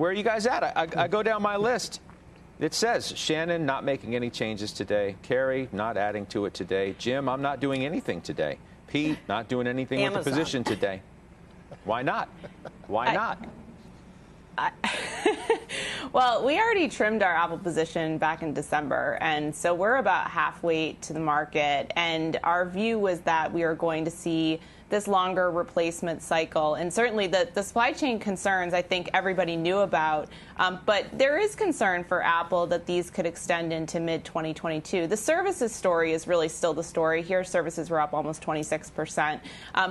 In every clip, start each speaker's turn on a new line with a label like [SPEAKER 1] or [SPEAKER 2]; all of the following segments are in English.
[SPEAKER 1] Where are you guys at? I go down my list. It says Shannon not making any changes today. Carrie not adding to it today. Jim, I'm not doing anything today. Pete not doing anything with the position today. Why not? Why not?
[SPEAKER 2] Well, we already trimmed our Apple position back in December, and so we're about halfway to the market, and our view was that we are going to see this longer replacement cycle. And certainly the supply chain concerns I think everybody knew about, but there is concern for Apple that these could extend into mid-2022. The services story is really still the story here. Services were up almost 26%,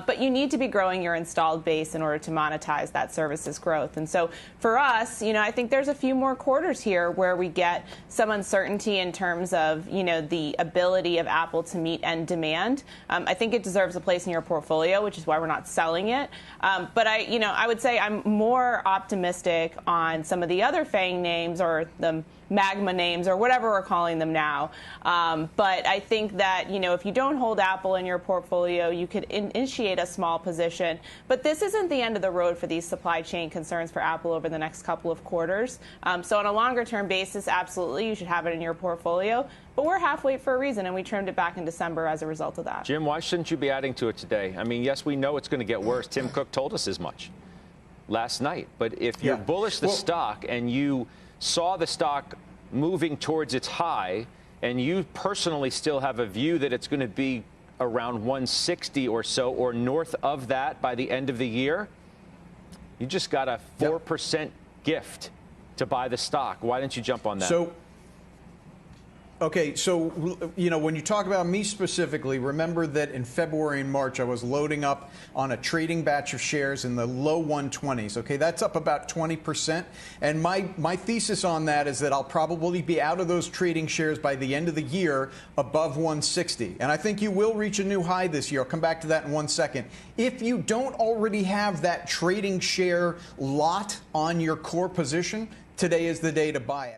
[SPEAKER 2] but you need to be growing your installed base in order to monetize that services growth. And so for us, I think there's a few more quarters here where we get some uncertainty in terms of, the ability of Apple to meet end demand. I think it deserves a place in your portfolio, which is why we're not selling it. But I would say I'm more optimistic on some of the other FANG names or the magma names or whatever we're calling them now. But I think that, if you don't hold Apple in your portfolio, you could initiate a small position. But this isn't the end of the road for these supply chain concerns for Apple over the next couple of quarters. So on a longer term basis, absolutely, you should have it in your portfolio. But we're halfway for a reason, and we trimmed it back in December as a result of that.
[SPEAKER 1] Jim, why shouldn't you be adding to it today? I mean, yes, we know it's going to get worse. Tim Cook told us as much last night. But if you're bullish the stock and you saw the stock moving towards its high, and you personally still have a view that it's going to be around 160 or so, or north of that by the end of the year, you just got a 4% gift to buy the stock. Why didn't you jump on that?
[SPEAKER 3] Okay, so, when you talk about me specifically, remember that in February and March, I was loading up on a trading batch of shares in the low 120s. Okay, that's up about 20%. And my thesis on that is that I'll probably be out of those trading shares by the end of the year above 160. And I think you will reach a new high this year. I'll come back to that in 1 second. If you don't already have that trading share lot on your core position, today is the day to buy it.